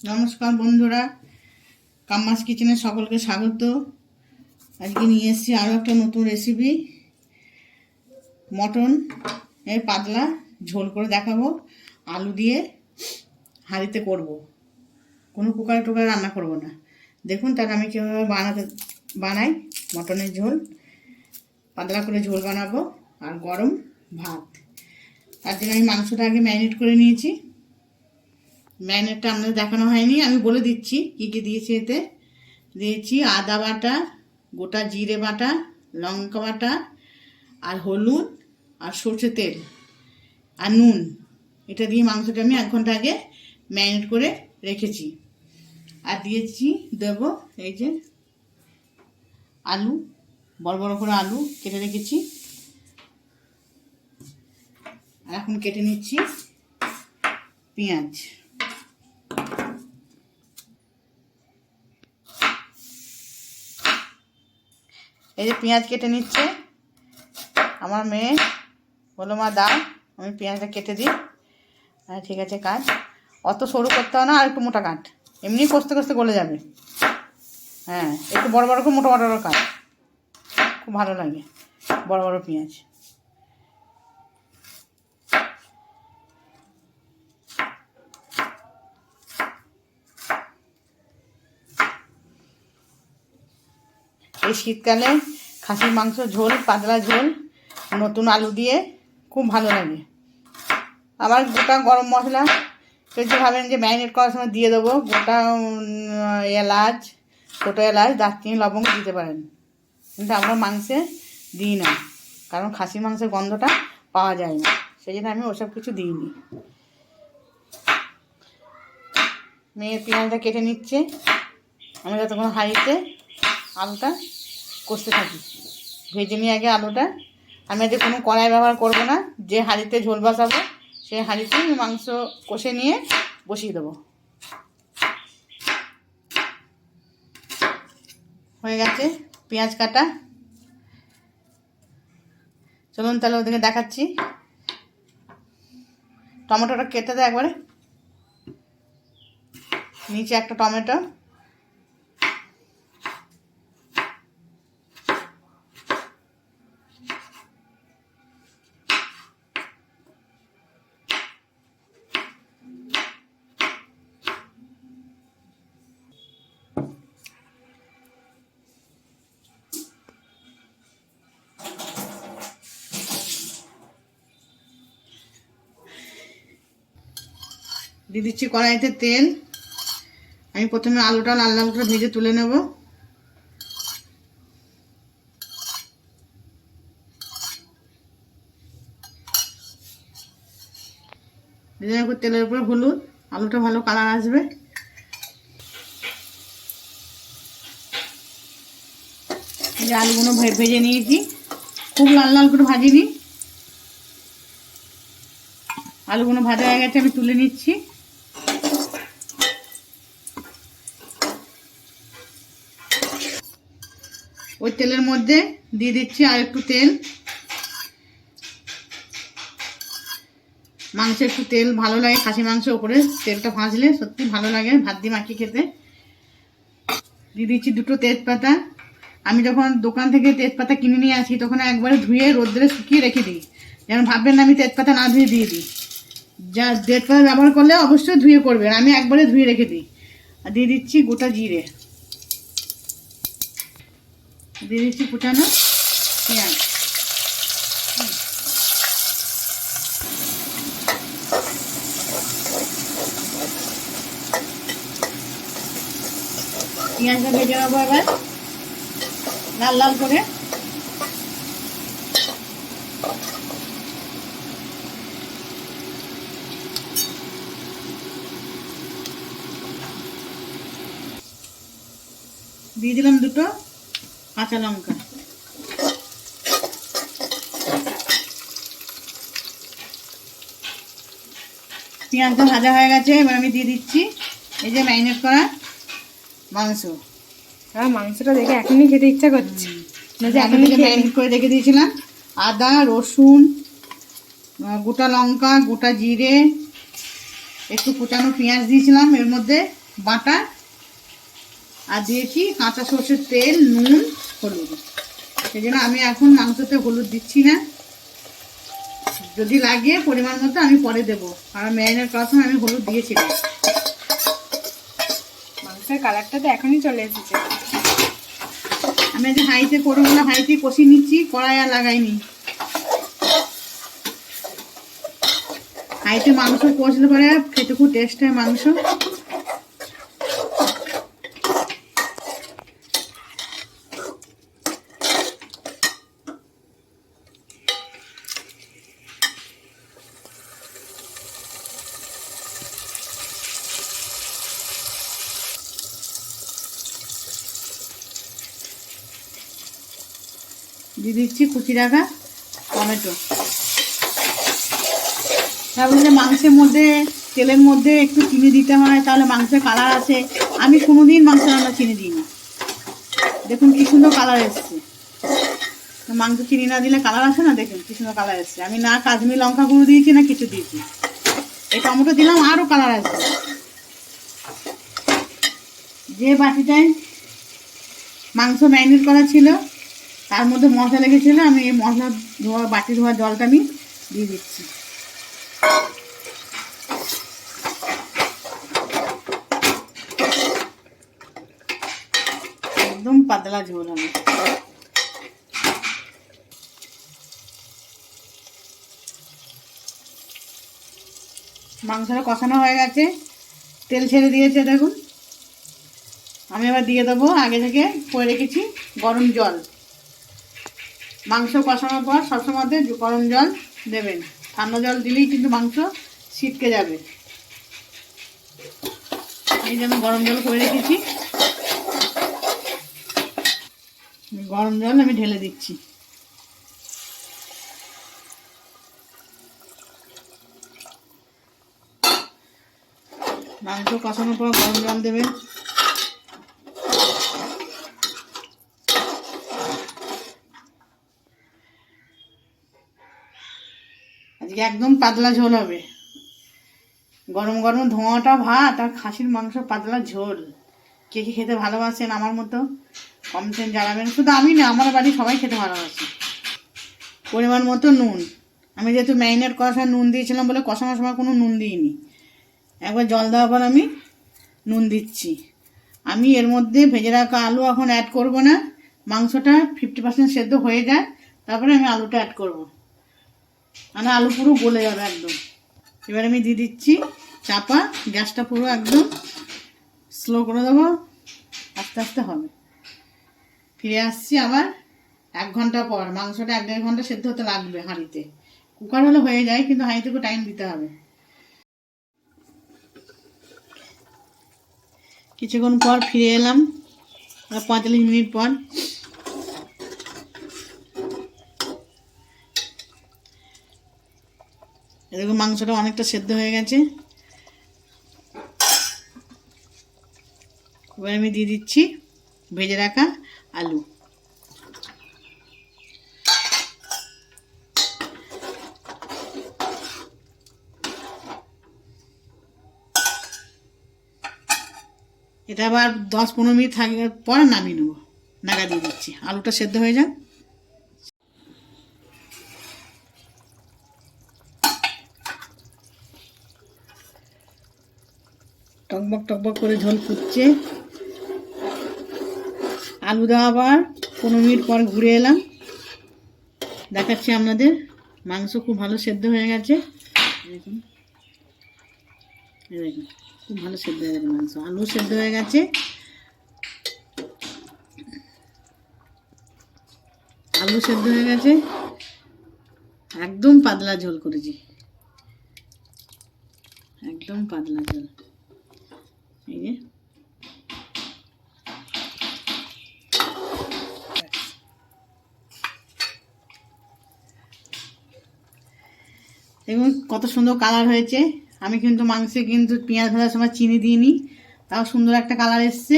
নমস্কার বন্ধুরা, কাম্মাস কিচেনে সকলকে স্বাগত। আজকে নিয়ে এসেছি আরও একটা নতুন রেসিপি। মটন এর পাতলা ঝোল করে দেখাবো। আলু দিয়ে হাঁড়িতে করব, কোনো কুকারে টুকারে রান্না করব না। দেখুন তাহলে আমি কীভাবে বানাই মটনের ঝোল। পাতলা করে ঝোল বানাবো আর গরম ভাত। তার জন্য আমি মাংসটা আগে ম্যারিনেট করে নিয়েছি। ম্যারিনেটটা আপনাদের দেখানো হয়নি, আমি বলে দিচ্ছি কী কী দিয়েছি। এতে দিয়েছি আদা বাটা, গোটা জিরে বাটা, লঙ্কা বাটা, আর হলুদ, আর সর্ষে তেল, আর নুন। এটা দিয়ে মাংসটা আমি 1 ঘন্টা আগে ম্যারিনেট করে রেখেছি। আর দেবো এই যে আলু, বড় বড় করে আলু কেটে রেখেছি। আর এখন কেটে নিচ্ছি পেঁয়াজ। এই যে পেঁয়াজ কেটে নিচ্ছে আমার মেয়ে, বলো মা দাও আমি পেঁয়াজটা কেটে দিই। হ্যাঁ ঠিক আছে, কাট। অত সরু করতে হয় না, আর একটু মোটা কাট, এমনি কষতে কষতে গলে যাবে। হ্যাঁ একটু বড় বড় করে মোটা মোটা করে কাট, খুব ভালো লাগে বড় বড় পেঁয়াজ। এই শীতকালে খাসির মাংস ঝোল, পাতলা ঝোল নতুন আলু দিয়ে খুব ভালো লাগে। আবার গোটা গরম মশলা যদি ভাবেন যে ম্যারিনেট করার সময় দিয়ে দেবো, গোটা এলাচ, ছোটো এলাচ, দারচিনি, লবঙ্গ দিতে পারেন, কিন্তু আমরা মাংসে দিই না, কারণ খাসির মাংসের গন্ধটা পাওয়া যায় না, সেই জন্য আমি ওসব কিছু দিইনি। মেয়ের পেঁয়াজটা কেটে নিচ্ছে, আমি যতক্ষণ হাঁড়িতে আলুটা কষতে থাকি। ভেজে নিয়ে আগে আলুটা। আমি আজকে কোনো কড়াই ব্যবহার করব না, যে হাঁড়িতে ঝোল বসাবো সেই হাঁড়িতে মাংস কষে নিয়ে বসিয়ে দেবো। হয়ে গেছে পেঁয়াজ কাটা। চলুন তাহলে ওদিকে দেখাচ্ছি। টমেটোটা কেটে দেয় একবারে, নিচে একটা টমেটো, দিয়ে দিচ্ছি কড়াইতে তেল। আমি প্রথমে আলুটা লাল লাল করে ভেজে তুলে নেব। ভেজে নেব তেলের উপরে হলুদ, আলুটা ভালো কালার আসবে। এই যে আলুগুলো ভেজে নিয়েছি, খুব লাল লাল করে ভাজিনি। আলুগুলো ভাজা হয়ে গেছে, আমি তুলে নিচ্ছি। ওই তেলের মধ্যে দিয়ে দিচ্ছি আর একটু তেল। মাংসে একটু তেল ভালো লাগে, খাসি মাংস ওপরে তেলটা ভাজলে সত্যি ভালো লাগে ভাত দিয়ে মাখিয়ে খেতে। দিয়ে দিচ্ছি 2টো তেজপাতা। আমি যখন দোকান থেকে তেজপাতা কিনে নিয়ে আসি তখন একবারে ধুয়ে রোদ্রে শুকিয়ে রেখে দিই, যেন ভাববেন না আমি তেজপাতা না ধুয়ে দিয়ে দিই। যা তেজপাতা ব্যবহার করলে অবশ্যই ধুয়ে করবেন, আমি একবারে ধুয়ে রেখে দিই। আর দিয়ে দিচ্ছি গোটা জিরে, দিয়ে দিচ্ছি কুচানো পেঁয়াজ। পেঁয়াজটা ভেজে নেবো এবার লাল লাল করে। দিয়ে দিলাম 2টো কাঁচা লঙ্কা। পেঁয়াজটা ভাজা হয়ে গেছে, এবার আমি দিয়ে দিচ্ছি এই যে ম্যারিনেট করা মাংস। আর মাংসটা দেখে এখনই খেতে ইচ্ছা করছে, এখনই ম্যারিনেট করে রেখে দিয়েছিলাম। আদা, রসুন, গোটা লঙ্কা, গোটা জিরে, একটু কুচানো পেঁয়াজ দিয়েছিলাম এর মধ্যে। বাটা, আর দিয়েছি কাঁচা সর্ষের তেল, নুন, হলুদ। সেই জন্য আমি এখন মাংসতে হলুদ দিচ্ছি না, যদি লাগে পরিমাণ মতো আমি পরে দেবো, কারণ ম্যারিনেট করার সময় আমি হলুদ দিয়েছিলাম। মাংসের কালারটা তো এখনই চলে এসেছে। আমি আজ হাঁড়িতে করবো না, হাঁড়িতে কষিয়ে নিচ্ছি, কড়াই আর লাগাইনি। হাঁড়িতে মাংস কষলে পরে খেতে খুব টেস্ট হয় মাংস। দিয়ে দিচ্ছি কুচি রাখা টমেটো। তারপরে যে মাংসের মধ্যে তেলের মধ্যে একটু চিনি দিতে হয়, তাহলে মাংসের কালার আসে। আমি কোনোদিন মাংস রান্না চিনি দিই না। দেখুন কি সুন্দর কালার এসছে। মাংস চিনি না দিলে কালার আসে না, দেখুন কি সুন্দর কালার এসছে। আমি না কাশ্মীরি লঙ্কা গুঁড়ো দিয়েছি না কিছু দিয়েছি। এই টমেটো দিলাম আরও কালার আসবে। যে বাটিটায় মাংস ম্যারিনেট করা ছিল তার মধ্যে মশলা লেগেছিলো, আমি এই মশলা ধোয়া বাটি ধোয়া জলটা আমি দিয়ে দিচ্ছি। একদম পাতলা ঝোল হবে। মাংসটা কষানো হয়ে গেছে, তেল ছেড়ে দিয়েছে দেখুন। আমি এবার দিয়ে দেবো আগে থেকে করে রেখেছি গরম জল। মাংস কষানোর পর সবসময় গরম জল দেবেন, ঠান্ডা জল দিলেই কিন্তু মাংস ছিটকে যাবে। এই জন্য গরম জল করে রেখেছি, গরম জল আমি ঢেলে দিচ্ছি। মাংস কষানোর পর গরম জল দেবেন। আজকে একদম পাতলা ঝোল হবে, গরম গরম ধোঁয়াটা ভাত আর খাসির মাংস পাতলা ঝোল। কে কে খেতে ভালোবাসেন আমার মতো কমেন্টে জানাবেন। শুধু আমি না, আমার বাড়ির সবাই খেতে ভালোবাসে। পরিমাণ মতো নুন, আমি যেহেতু ম্যারিনেট করার সময় নুন দিয়েছিলাম বলে কষানোর সময় কোনো নুন দিইনি। একবার জল দেওয়ার পর আমি নুন দিচ্ছি। আমি এর মধ্যে ভেজে রাখা আলু এখন অ্যাড করব না, মাংসটা 50% সেদ্ধ হয়ে যায়, তারপরে আমি আলুটা অ্যাড করব, মানে আলু পুরো গলে যাবে একদম। এবার আমি দিয়ে দিচ্ছি চাপা, গ্যাসটা পুরো একদম স্লো করে দেবো, আস্তে আস্তে হবে। ফিরে আসছি আবার 1 ঘন্টা পর। মাংসটা 1-1.5 ঘন্টা সেদ্ধ হতে লাগবে হাঁড়িতে। কুকার হলে হয়ে যায়, কিন্তু হাঁড়িতে একটু টাইম দিতে হবে। কিছুক্ষণ পর ফিরে এলাম, 45 মিনিট পর। এরকম মাংসটা অনেকটা সেদ্ধ হয়ে গেছে। এবার আমি দিয়ে দিচ্ছি ভেজে রাখা আলু। এটা আবার 10-15 মিনিট থাকার পর নামিয়ে নেবো, নাড়া দিয়ে দিচ্ছি, আলুটা সেদ্ধ হয়ে যাক। টকবক টকবক করে ঝোল ফুটছে। আলু দেওয়া আবার 15 মিনিট পর ঘুরে এলাম, দেখাচ্ছি আপনাদের। মাংস খুব ভালো সেদ্ধ হয়ে গেছে, দেখুন দেখুন খুব ভালো সেদ্ধ হয়ে গেছে মাংস। আলু সেদ্ধ হয়ে গেছে, আলু সেদ্ধ হয়ে গেছে, একদম পাতলা ঝোল করেছি, একদম পাতলা ঝোল। এই যে দেখুন কত সুন্দর কালার হয়েছে। আমি কিন্তু মাংসে কিন্তু পেঁয়াজ ভাজার সময় চিনি দিইনি, তাও সুন্দর একটা কালার এসছে।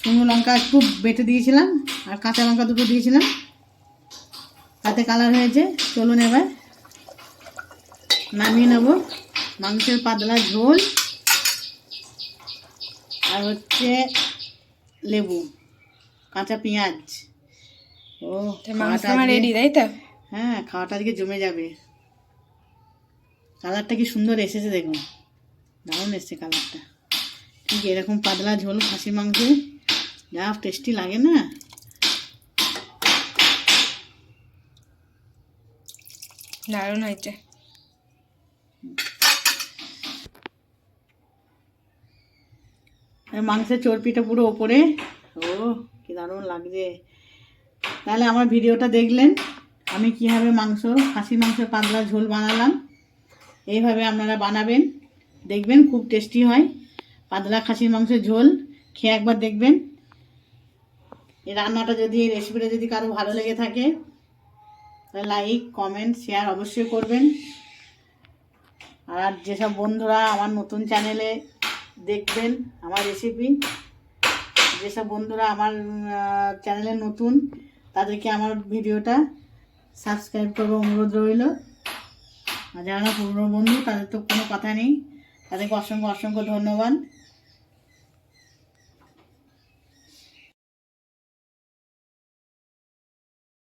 শুকনো লঙ্কা একটু বেটে দিয়েছিলাম আর কাঁচা লঙ্কা দুটো দিয়েছিলাম, তাতে কালার হয়েছে। চলুন এবার নামিয়ে নেব। মাংসের পাতলা ঝোল আর হচ্ছে লেবু, কাঁচা পেঁয়াজ। ও মাংস খাওয়াটা আমার আজকে- রেডি, তাই তো? হ্যাঁ, খাওয়াটা আজকে জমে যাবে। কালারটা কি সুন্দর এসেছে দেখুন, দারুণ এসছে কালারটা। ঠিক এরকম পাতলা ঝোল খাসির মাংসে যা টেস্টি লাগে না। দারুণ হয়েছে। আর মাংসের চর্বিটা পুরো ওপরে। ও কি দারুণ লাগছে। তাহলে আমার ভিডিওটা দেখলেন, আমি কীভাবে খাসির মাংসের পাতলা ঝোল বানালাম। এইভাবে আপনারা বানাবেন, দেখবেন খুব টেস্টি হয়। পাতলা খাসির মাংসের ঝোল খেয়ে একবার দেখবেন। এই রান্নাটা যদি, এই রেসিপিটা যদি কারো ভালো লেগে থাকে তাহলে লাইক, কমেন্ট, শেয়ার অবশ্যই করবেন। আর যেসব বন্ধুরা আমার নতুন চ্যানেলে দেখবেন আমার রেসিপি, যেসব বন্ধুরা আমার চ্যানেলে নতুন, তাদেরকে আমার ভিডিওটা সাবস্ক্রাইব করবো অনুরোধ রইল। আর যারা পুরনো বন্ধু তাদের তো কোনো কথা নেই, তাদেরকে অসংখ্য অসংখ্য ধন্যবাদ।